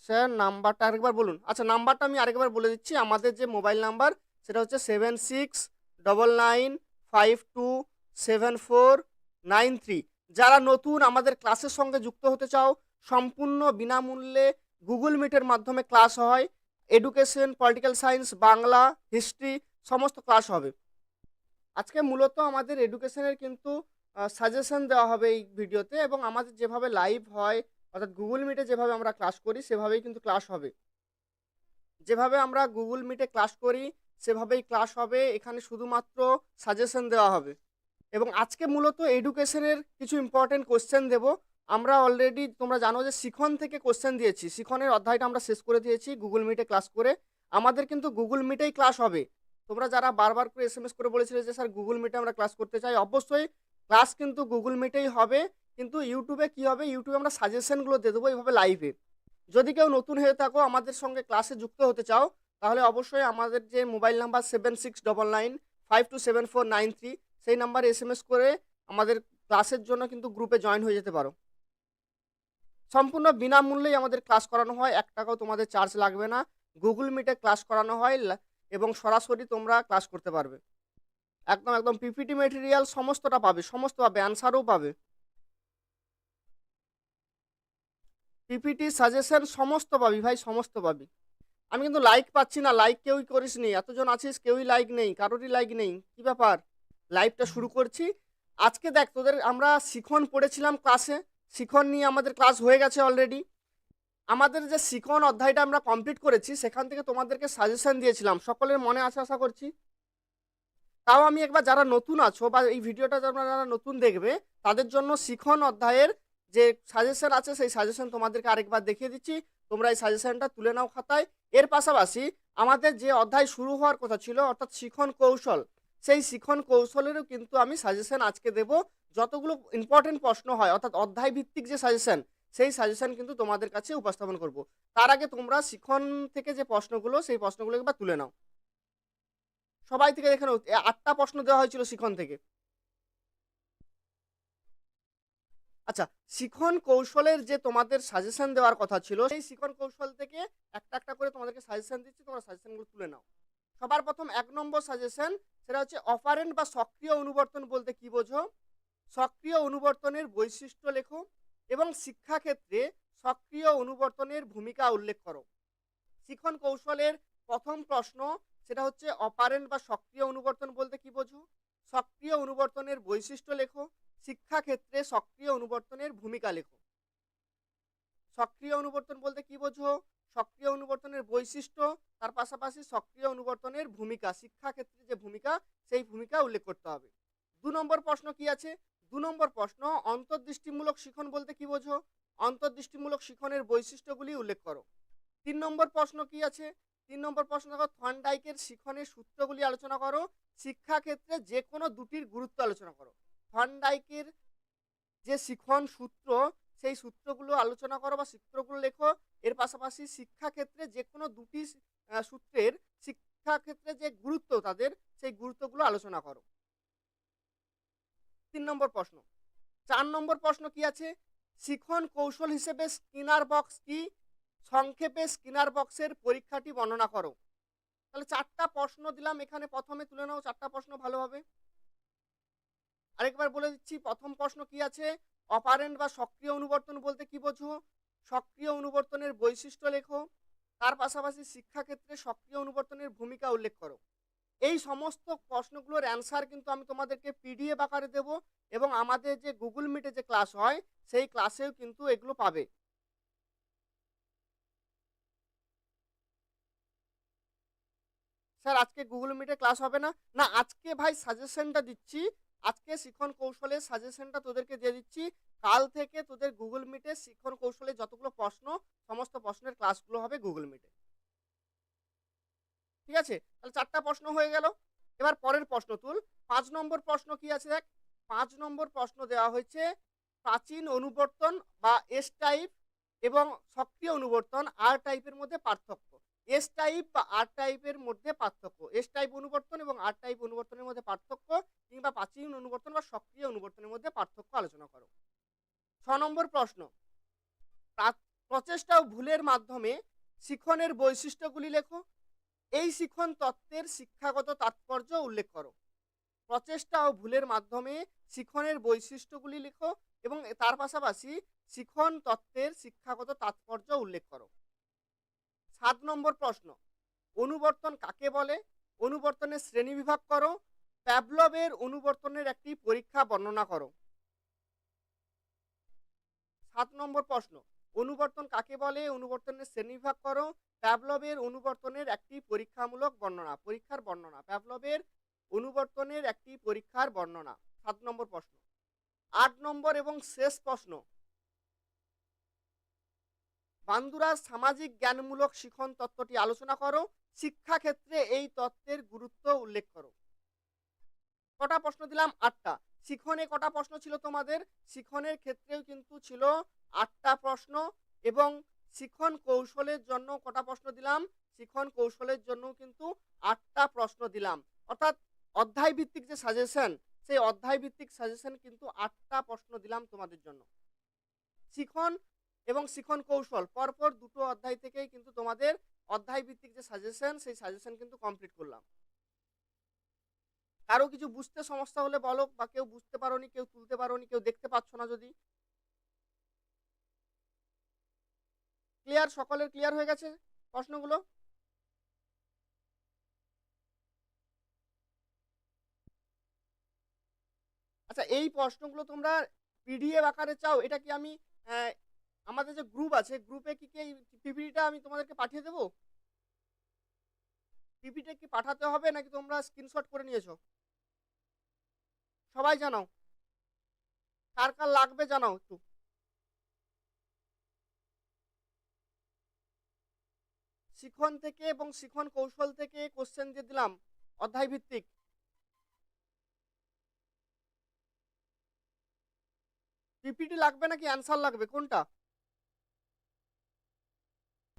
Sir নাম্বারটা আরেকবার বলুন। আচ্ছা, নাম্বারটা আমি আরেকবার বলে দিচ্ছি। আমাদের যে মোবাইল নাম্বার সেটা হচ্ছে 7699527493। যারা নতুন আমাদের ক্লাসের সঙ্গে যুক্ত হতে চাও, সম্পূর্ণ বিনামূল্যে গুগল মিটের মাধ্যমে ক্লাস হয়। Education, political science, Bangla, history সমস্ত ক্লাস হবে। আজকে মূলত আমাদের এডুকেশনের কিন্তু সাজেশন দেওয়া হবে এই ভিডিওতে, এবং আমাদের যেভাবে লাইভ হয় অর্থাৎ গুগল মিটে যেভাবে আমরা ক্লাস করি সেভাবেই কিন্তু ক্লাস হবে। যেভাবে আমরা গুগল মিটে ক্লাস করি সেভাবেই ক্লাস হবে। এখানে শুধুমাত্র সাজেশন দেওয়া হবে, এবং আজকে মূলত এডুকেশনের কিছু ইম্পর্টেন্ট কোশ্চেন দেব। আমরা অলরেডি তোমরা জানো যে শিখন থেকে কোশ্চেন দিয়েছি, শিখনের অধ্যায়টা আমরা শেষ করে দিয়েছি গুগল মিটে ক্লাস করে। আমাদের কিন্তু গুগল মিটেই ক্লাস হবে। তোমরা যারা বারবার করে এসএমএস করে বলেছিলে যে স্যার গুগল মিটে আমরা ক্লাস করতে চাই, অবশ্যই ক্লাস কিন্তু গুগল মিটেই হবে। কিন্তু ইউটিউবে কি হবে, ইউটিউবে আমরা সাজেশনগুলো দিয়ে দেবো এইভাবে লাইভে। যদি কেউ নতুন হয়ে থাকো, আমাদের সঙ্গে ক্লাসে যুক্ত হতে চাও, তাহলে অবশ্যই আমাদের যে মোবাইল নাম্বার 7699527493 সেই নাম্বারে এসএমএস করে আমাদের ক্লাসের জন্য কিন্তু গ্রুপে জয়েন হয়ে যেতে পারো। সম্পূর্ণ বিনামূল্যেই আমাদের ক্লাস করানো হয়, 1 টাকাও তোমাদের চার্জ লাগবে না। গুগল মিটে ক্লাস করানো হয় এবং সরাসরি তোমরা ক্লাস করতে পারবে। একদম একদম পিপিটি মেটেরিয়াল সমস্তটা পাবে, সমস্ত পাবে, অ্যান্সারও পাবে, পিপিটি সাজেশন সমস্ত পাবি ভাই, সমস্ত পাবি। আমি কিন্তু লাইক পাচ্ছি না, লাইক কেউই করিস নি, এতজন আছিস কেউই লাইক নেই, কারোরই লাইক নেই, কি ব্যাপার? লাইভটা শুরু করছি। আজকে দেখ, তোদের আমরা শিখন পড়েছিলাম ক্লাসে, শিখন নিয়ে আমাদের ক্লাস হয়ে গেছে অলরেডি। আমাদের যে শিখন অধ্যায়টা আমরা কমপ্লিট করেছি সেখান থেকে তোমাদেরকে সাজেশন দিয়েছিলাম, সকলের মনে আছে আশা করছি। তাও আমি একবার, যারা নতুন আছো বা এই ভিডিওটা যারা নতুন দেখবে তাদের জন্য শিখন অধ্যায়ের যে সাজেশন আছে সেই সাজেশন তোমাদেরকে আরেকবার দেখিয়ে দিচ্ছি। তোমরা এই সাজেশনটা তুলে নাও খাতায়। এর পাশাপাশি আমাদের যে অধ্যায় শুরু হওয়ার কথা ছিল অর্থাৎ শিখন কৌশল, সেই শিখন কৌশলেরও কিন্তু আমি সাজেশন আজকে দেব। যতগুলো ইম্পর্টেন্ট প্রশ্ন হয় অর্থাৎ অধ্যায় ভিত্তিক যে সাজেশন, সেই সাজেশন কিন্তু তোমাদের কাছে উপস্থাপন করব। তার আগে তোমরা শিখন থেকে যে প্রশ্নগুলো সেই প্রশ্নগুলো একবার তুলে নাও। সবাই থেকে দেখে নাও, 8টা প্রশ্ন দেওয়া হয়েছিল শিখন থেকে। আচ্ছা, শিখন কৌশলের যে তোমাদের সাজেশন দেওয়ার কথা ছিল সেই শিখন কৌশল থেকে একটা একটা করে তোমাদেরকে সাজেশন দিচ্ছি, তোমরা সাজেশনগুলো তুলে নাও। সবার প্রথম 1 নম্বর সাজেশন, সেটা হচ্ছে অপারেন্ট বা সক্রিয় অনুবর্তন বলতে কি বোঝো, সক্রিয় অনুবর্তনের বৈশিষ্ট্য লেখো এবং শিক্ষাক্ষেত্রে সক্রিয় অনুবর্তনের ভূমিকা উল্লেখ করো। শিখন কৌশলের প্রথম প্রশ্ন, সেটা হচ্ছে অপারেন্ট বা সক্রিয় অনুবর্তন বলতে কি বোঝো, সক্রিয় অনুবর্তনের বৈশিষ্ট্য লেখো, শিক্ষাক্ষেত্রে সক্রিয় অনুবর্তনের ভূমিকা লেখো। সক্রিয় অনুবর্তন বলতে কি বোঝো, সক্রিয় অনুবর্তনের বৈশিষ্ট্য, তার পাশাপাশি সক্রিয় অনুবর্তনের ভূমিকা, শিক্ষাক্ষেত্রে যে ভূমিকা সেই ভূমিকা উল্লেখ করতে হবে। 2 নম্বর প্রশ্ন কি আছে, 2 নম্বর প্রশ্ন অন্তর্দৃষ্টিমূলক শিখন বলতে কি বোঝো, অন্তর্দৃষ্টিমূলক শিখনের বৈশিষ্ট্যগুলি উল্লেখ করো। 3 নম্বর প্রশ্ন কি আছে, 3 নম্বর প্রশ্ন দেখো, থর্নডাইকের শিখনের সূত্রগুলি আলোচনা করো, শিক্ষাক্ষেত্রে যে কোনো দুটির গুরুত্ব আলোচনা করো। থর্নডাইকের যে শিখন সূত্র সেই সূত্রগুলো আলোচনা করো বা সূত্রগুলো লেখো। এর পাশাপাশি শিক্ষাক্ষেত্রে যে কোনো দুটি সূত্রের শিক্ষাক্ষেত্রে যে গুরুত্ব তাদের সেই গুরুত্বগুলো আলোচনা করো। 3 নম্বর প্রশ্ন। 4 নম্বর প্রশ্ন কি আছে, শিখন কৌশল হিসেবে স্কিনার বক্স কি, সংক্ষেপে স্কিনার বক্সের পরীক্ষাটি বর্ণনা করো। তাহলে 4টা প্রশ্ন দিলাম এখানে, প্রথমে তুলে নাও 4টা প্রশ্ন ভালোভাবে। আরেকবার বলে দিচ্ছি, প্রথম প্রশ্ন কি আছে, অপারেন্ট বা সক্রিয় অনুবর্তন বলতে কি বোঝো, সক্রিয় অনুবর্তনের বৈশিষ্ট্য লেখো, তার পাশাপাশি শিক্ষাক্ষেত্রে সক্রিয় অনুবর্তনের ভূমিকা উল্লেখ করো। এই সমস্ত প্রশ্নগুলোর অ্যান্সার কিন্তু আমি তোমাদেরকে পিডিএফ আকারে দেব, এবং আমাদের যে গুগল মিটে যে ক্লাস হয় সেই ক্লাসেও কিন্তু এগুলো পাবে। স্যার আজকে গুগল মিটে ক্লাস হবে না, না আজকে ভাই সাজেশনটা দিচ্ছি, আজকে শিখন কৌশলের সাজেশনটা তোদেরকে দিয়ে দিচ্ছি। কাল থেকে তোদের গুগল মিটে শিখন কৌশলের যতগুলো প্রশ্ন সমস্ত প্রশ্নের ক্লাসগুলো হবে গুগল মিটে। ঠিক আছে, তাহলে 4টা প্রশ্ন হয়ে গেল। এবার পরের প্রশ্ন তুল। 5 নম্বর প্রশ্ন কি আছে দেখ, 5 নম্বর প্রশ্ন দেওয়া হয়েছে প্রাচীন অনুবর্তন বা এস টাইপ এবং সক্রিয় অনুবর্তন আর টাইপের মধ্যে পার্থক্য। এস টাইপ বা আর টাইপের মধ্যে পার্থক্য, এস টাইপ অনুবর্তন এবং আর টাইপ অনুবর্তনের মধ্যে পার্থক্য, কিংবা প্রাচীন অনুবর্তন বা সক্রিয় অনুবর্তনের মধ্যে পার্থক্য আলোচনা করো। 6 নম্বর প্রশ্ন, প্রচেষ্টা ও ভুলের মাধ্যমে শিখনের বৈশিষ্ট্যগুলি লেখো। এই শিখন তত্ত্বের শিক্ষাগত তাৎপর্য উল্লেখ করো। প্রচেষ্টা ও ভুলের মাধ্যমে শিখনের বৈশিষ্ট্যগুলি লেখো এবং তার পাশাপাশি শিখন তত্ত্বের শিক্ষাগত তাৎপর্য উল্লেখ করো। 7 নম্বর প্রশ্ন, অনুবর্তন কাকে বলে? অনুবর্তনের শ্রেণীবিভাগ করো। প্যাভলভের অনুবর্তনের একটি পরীক্ষা বর্ণনা করো। 7 নম্বর প্রশ্ন, অনুবর্তন কাকে বলে? অনুবর্তনের শ্রেণীবিভাগ করো। প্যাভলভের অনুবর্তনের একটি পরীক্ষামূলক বর্ণনা, পরীক্ষার বর্ণনা। প্যাভলভের অনুবর্তনের একটি পরীক্ষার বর্ণনা। 7 নম্বর প্রশ্ন। 8 নম্বর এবং শেষ প্রশ্ন, বান্দুরার সামাজিক জ্ঞানমূলক শিখন তত্ত্বটি আলোচনা করো। শিক্ষাক্ষেত্রে এই তত্ত্বের গুরুত্ব উল্লেখ করো। কটা প্রশ্ন দিলাম? 8টা। শিখনে কটা প্রশ্ন ছিল তোমাদের? শিখনের ক্ষেত্রেও কিন্তু ছিল 8টা প্রশ্ন এবং শিখন কৌশলের জন্য কটা প্রশ্ন দিলাম? শিখন কৌশলের জন্য কিন্তু 8টা প্রশ্ন দিলাম। অর্থাৎ অধ্যায় ভিত্তিক যে সাজেশন, সেই অধ্যায় ভিত্তিক সাজেশন কিন্তু 8টা প্রশ্ন দিলাম তোমাদের জন্য। শিখন এবং শিখন কৌশল পরপর দুটো অধ্যায় থেকেই কিন্তু তোমাদের অধ্যায় ভিত্তিক যে সাজেশন, সেই সাজেশন কিন্তু কমপ্লিট করলাম। কারো কিছু বুঝতে সমস্যা হলে বলো, বা কেউ বুঝতে পারোনি, কেউ তুলতে পারোনি, কেউ দেখতে পাচ্ছ না যদি। ক্লিয়ার? সকলের ক্লিয়ার হয়ে গেছে প্রশ্নগুলো? আচ্ছা, এই প্রশ্নগুলো তোমরা পিডিএফ আকারে চাও? এটা কি আমি আমাদের যে গ্রুপ আছে, গ্রুপে কি এই পিপিটিটা আমি তোমাদেরকে পাঠিয়ে দেবো? পিপিটি কি পাঠাতে হবে নাকি তোমরা স্ক্রিনশট করে নিয়েছো? সবাই জানাও, কার কার লাগবে জানাও একটু। শিখন থেকে এবং শিখন কৌশল থেকে কোশ্চেন দিয়ে দিলাম অধ্যায় ভিত্তিক। পিপিটি লাগবে নাকি অ্যান্সার লাগবে, কোনটা?